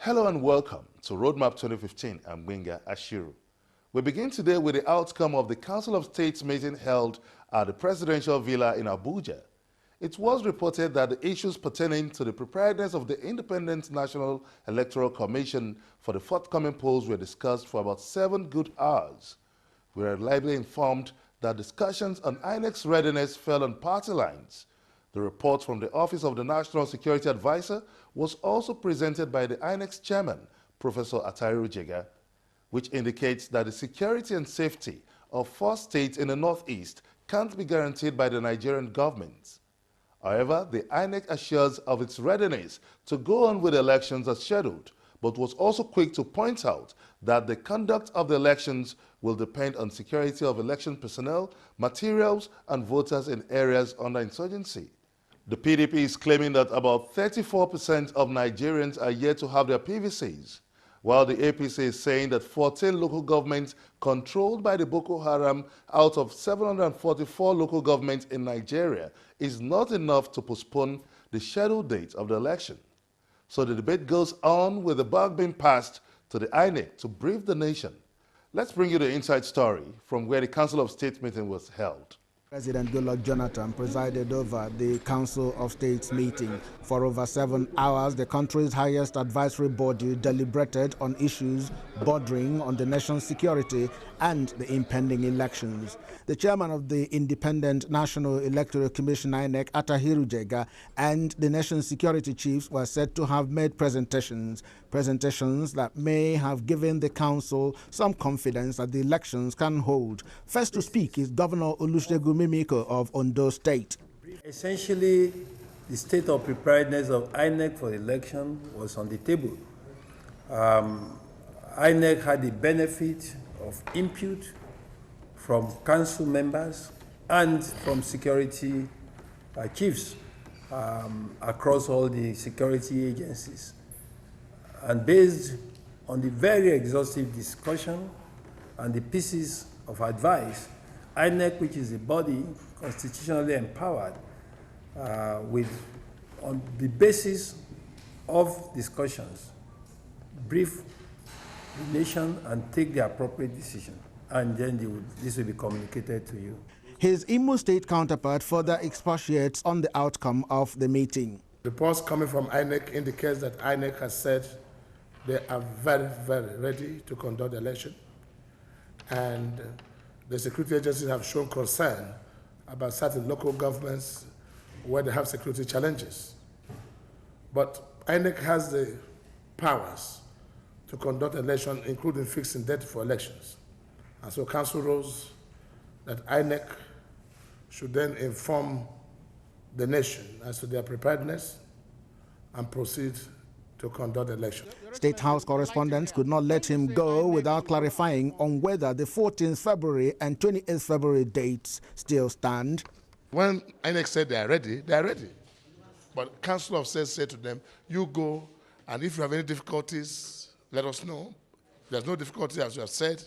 Hello and welcome to Roadmap 2015. I'm Winga Ashiru. We begin today with the outcome of the Council of States meeting held at the Presidential Villa in Abuja. It was reported that the issues pertaining to the preparedness of the Independent National Electoral Commission for the forthcoming polls were discussed for about 7 good hours. We are reliably informed that discussions on INEC's readiness fell on party lines. The report from the Office of the National Security Advisor was also presented by the INEC's chairman, Professor Atahiru Jega, which indicates that the security and safety of 4 states in the Northeast can't be guaranteed by the Nigerian government. However, the INEC assures of its readiness to go on with elections as scheduled, but was also quick to point out that the conduct of the elections will depend on security of election personnel, materials, and voters in areas under insurgency. The PDP is claiming that about 34% of Nigerians are yet to have their PVCs, while the APC is saying that 14 local governments controlled by the Boko Haram out of 744 local governments in Nigeria is not enough to postpone the scheduled date of the election. So the debate goes on with the buck being passed to the INEC to brief the nation. Let's bring you the inside story from where the Council of State meeting was held. President Goodluck Jonathan presided over the Council of States meeting. For over 7 hours, the country's highest advisory body deliberated on issues bordering on the nation's security and the impending elections. The chairman of the Independent National Electoral Commission, INEC, Atahiru Jega, and the nation's security chiefs were said to have made presentations that may have given the council some confidence that the elections can hold. First to speak is Governor Olusegun Mimiko of Ondo State. Essentially, the state of preparedness of INEC for the election was on the table. INEC had the benefit of input from council members and from security chiefs across all the security agencies. And based on the very exhaustive discussion and the pieces of advice, INEC, which is a body constitutionally empowered, on the basis of discussions, brief the nation and take the appropriate decision, and then this will be communicated to you. His Imo State counterpart further expatiates on the outcome of the meeting. Reports coming from INEC indicates that INEC has said they are very, very ready to conduct the election, and the security agencies have shown concern about certain local governments where they have security challenges. But INEC has the powers to conduct election, including fixing date for elections. And so Council rules that INEC should then inform the nation as to their preparedness and proceed to conduct election. State House correspondents could not let him go without clarifying on whether the 14th February and 28th February dates still stand. When INEC said they are ready, they are ready. But Council of State said to them, you go, and if you have any difficulties, let us know. If there's no difficulty, as you have said,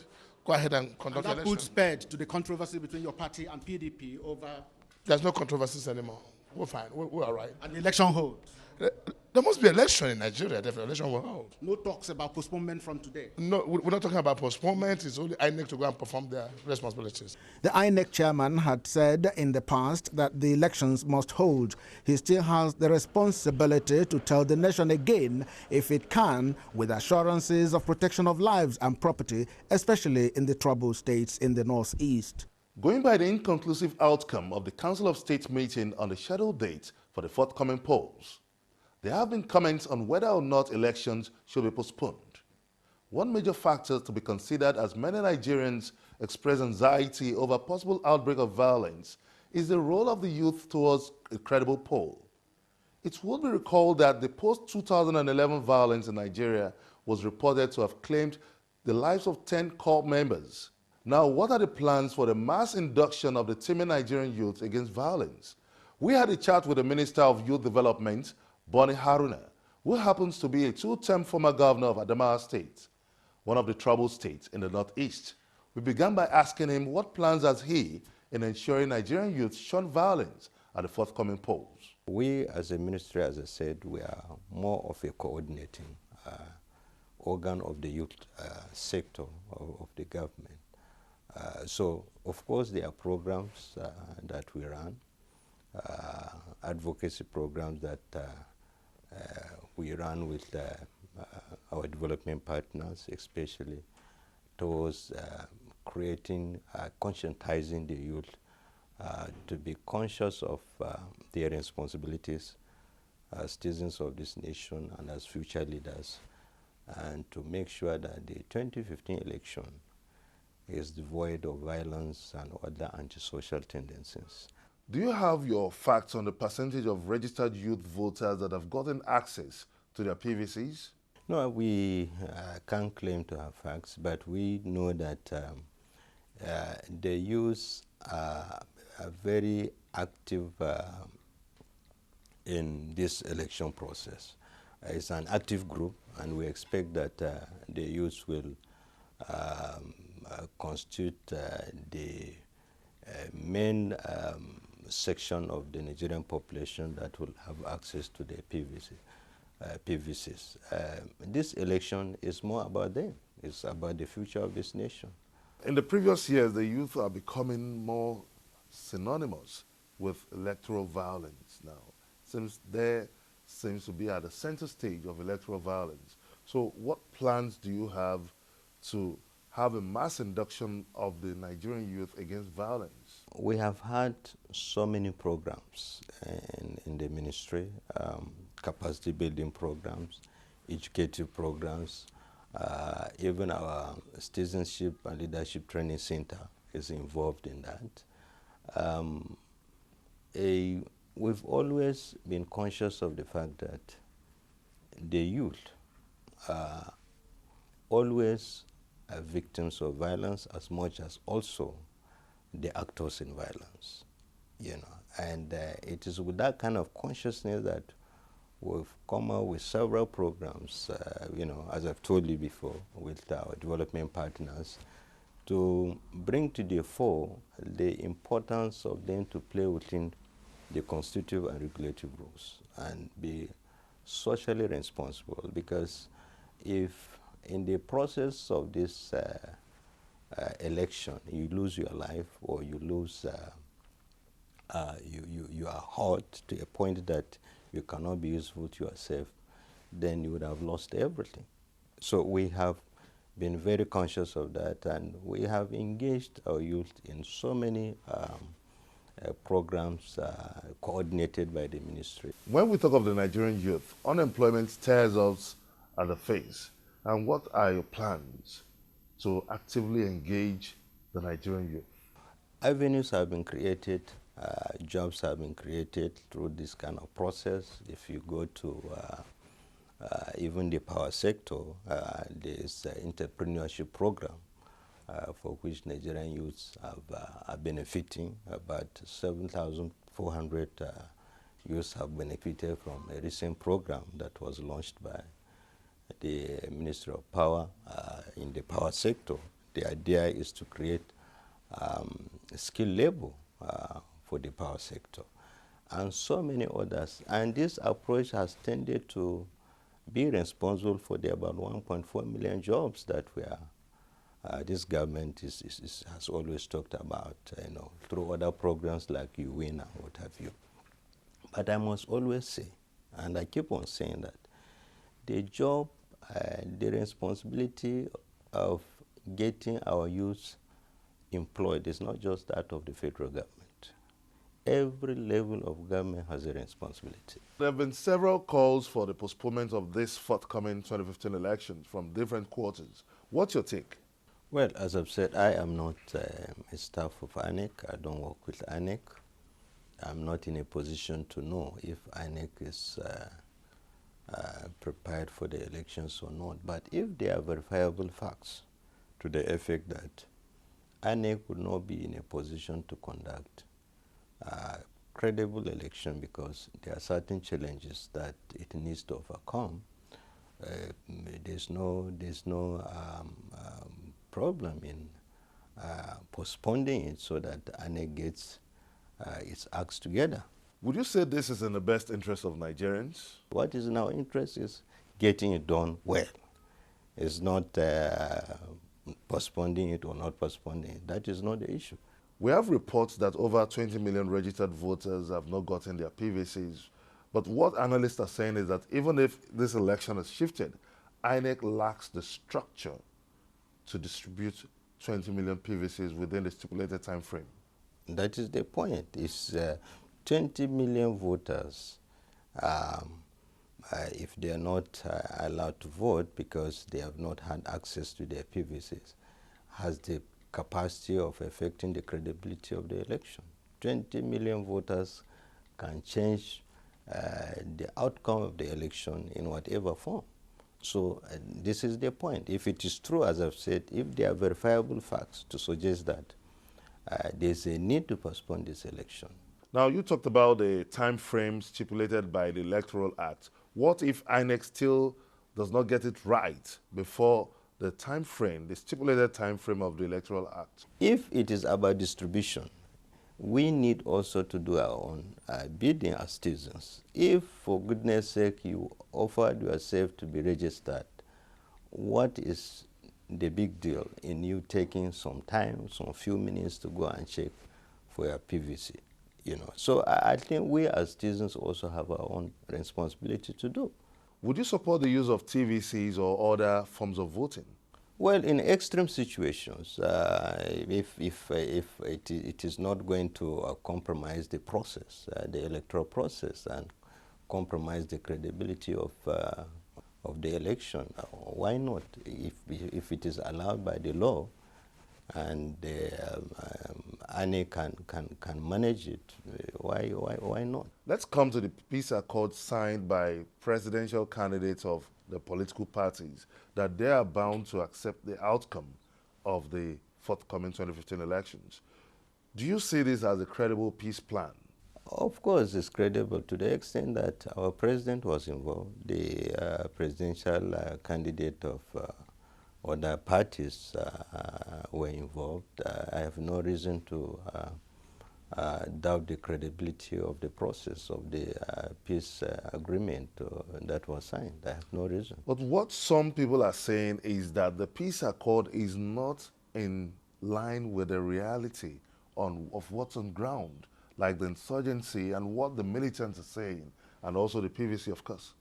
go ahead and conduct the election. That puts paid to the controversy between your party and PDP over... There's no controversies anymore. We're fine. We're all right. And the election holds. There must be election in Nigeria. The election will hold. No talks about postponement from today. No, we're not talking about postponement. It's only INEC to go and perform their responsibilities. The INEC chairman had said in the past that the elections must hold. He still has the responsibility to tell the nation again, if it can, with assurances of protection of lives and property, especially in the troubled states in the Northeast. Going by the inconclusive outcome of the Council of State meeting on the scheduled date for the forthcoming polls, there have been comments on whether or not elections should be postponed. One major factor to be considered as many Nigerians express anxiety over possible outbreak of violence is the role of the youth towards a credible poll. It will be recalled that the post-2011 violence in Nigeria was reported to have claimed the lives of 10 corps members. Now, what are the plans for the mass induction of the teeming Nigerian youth against violence? We had a chat with the Minister of Youth Development, Boni Haruna, who happens to be a 2-term former governor of Adamawa State, one of the troubled states in the Northeast. We began by asking him what plans has he in ensuring Nigerian youth shun violence at the forthcoming polls. We as a ministry, as I said, we are more of a coordinating organ of the youth sector of the government. So, of course, there are programs that we run, advocacy programs that we run with our development partners, especially towards creating, conscientizing the youth to be conscious of their responsibilities as citizens of this nation and as future leaders, and to make sure that the 2015 election is devoid of violence and other antisocial tendencies. Do you have your facts on the percentage of registered youth voters that have gotten access to their PVCs? No, we can't claim to have facts, but we know that the youth are very active in this election process. It's an active group, and we expect that the youth will constitute the main section of the Nigerian population that will have access to the PVCs. This election is more about them. It's about the future of this nation. In the previous years, the youth are becoming more synonymous with electoral violence now, since they seems to be at the center stage of electoral violence. So what plans do you have to have a mass induction of the Nigerian youth against violence? We have had so many programs in the ministry, capacity building programs, educative programs, even our citizenship and leadership training center is involved in that. We've always been conscious of the fact that the youth are always victims of violence as much as also the actors in violence, you know. And it is with that kind of consciousness that we've come out with several programs, you know, as I've told you before, with our development partners, to bring to the fore the importance of them to play within the constitutive and regulative rules and be socially responsible. Because if in the process of this election you lose your life, or you lose, you are hurt to a point that you cannot be useful to yourself, then you would have lost everything. So we have been very conscious of that, and we have engaged our youth in so many programs coordinated by the ministry. When we talk of the Nigerian youth, unemployment stares us at the face. And what are your plans to actively engage the Nigerian youth? Avenues have been created, jobs have been created through this kind of process. If you go to even the power sector, there's an entrepreneurship program for which Nigerian youths are benefiting. About 7,400 youths have benefited from a recent program that was launched by the Ministry of Power in the power sector. The idea is to create skilled labor for the power sector, and so many others. And this approach has tended to be responsible for the about 1.4 million jobs that we are, this government has always talked about, you know, through other programs like You Win and what have you. But I must always say, and I keep on saying that, the job, the responsibility of getting our youth employed is not just that of the federal government. Every level of government has a responsibility. There have been several calls for the postponement of this forthcoming 2015 elections from different quarters. What's your take? Well, as I've said, I am not a staff of INEC. I don't work with INEC. I'm not in a position to know if INEC is prepared for the elections or not. But if there are verifiable facts to the effect that INEC would not be in a position to conduct a credible election because there are certain challenges that it needs to overcome, there's no problem in postponing it so that INEC gets its acts together. Would you say this is in the best interest of Nigerians? What is in our interest is getting it done well. It's not postponing it or not postponing it. That is not the issue. We have reports that over 20 million registered voters have not gotten their PVCs. But what analysts are saying is that even if this election has shifted, INEC lacks the structure to distribute 20 million PVCs within the stipulated time frame. That is the point. It's 20 million voters. If they are not allowed to vote because they have not had access to their PVCs, has the capacity of affecting the credibility of the election. 20 million voters can change the outcome of the election in whatever form. So this is the point. If it is true, as I've said, if there are verifiable facts to suggest that there's a need to postpone this election. Now, you talked about the time frame stipulated by the Electoral Act. What if INEC still does not get it right before the time frame, the stipulated time frame of the Electoral Act? If it is about distribution, we need also to do our own bidding as citizens. If, for goodness sake, you offered yourself to be registered, what is the big deal in you taking some time, some few minutes to go and check for your PVC? You know, so I think we as citizens also have our own responsibility to do. Would you support the use of TVCs or other forms of voting? Well, in extreme situations, if it is not going to compromise the process, the electoral process, and compromise the credibility of the election, why not? If it is allowed by the law, and INEC can manage it, why not? Let's come to the peace accord signed by presidential candidates of the political parties, that they are bound to accept the outcome of the forthcoming 2015 elections. Do you see this as a credible peace plan? Of course, it's credible to the extent that our president was involved, the presidential candidate of other parties were involved. I have no reason to doubt the credibility of the process of the peace agreement that was signed. I have no reason. But what some people are saying is that the peace accord is not in line with the reality of what's on ground, like the insurgency and what the militants are saying, and also the PVC, of course.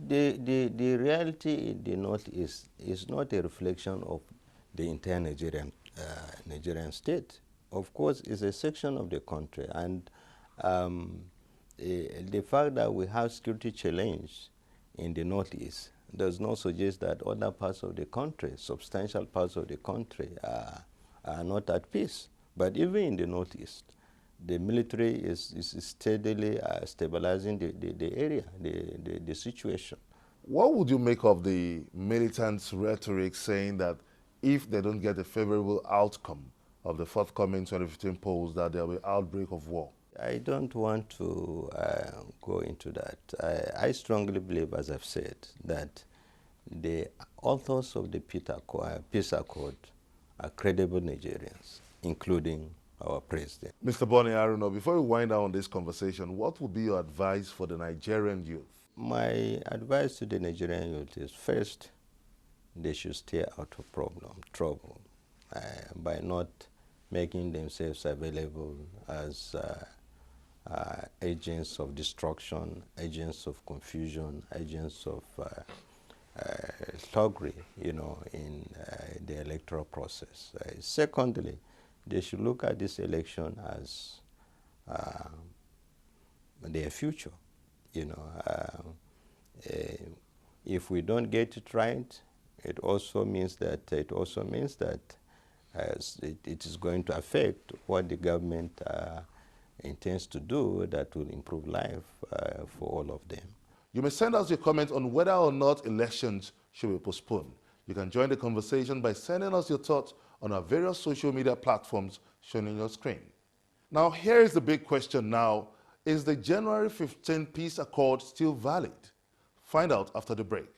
The reality in the Northeast is not a reflection of the entire Nigerian state. Of course, it's a section of the country, and the fact that we have security challenge in the Northeast does not suggest that other parts of the country, substantial parts of the country, are not at peace. But even in the Northeast, the military is steadily stabilizing the area, the situation. What would you make of the militants' rhetoric saying that if they don't get a favorable outcome of the forthcoming 2015 polls, that there will be outbreak of war? I don't want to go into that. I strongly believe, as I've said, that the authors of the peace accord are credible Nigerians, including our president. Mr. Boni Haruna, before we wind down this conversation, what would be your advice for the Nigerian youth? My advice to the Nigerian youth is, first, they should stay out of trouble, by not making themselves available as agents of destruction, agents of confusion, agents of thuggery, you know, in the electoral process. Secondly, they should look at this election as their future. You know, if we don't get it right, it also means that it is going to affect what the government intends to do that will improve life for all of them. You may send us your comment on whether or not elections should be postponed. You can join the conversation by sending us your thoughts on our various social media platforms shown on your screen. Now, here is the big question now. Is the January 15 peace accord still valid? Find out after the break.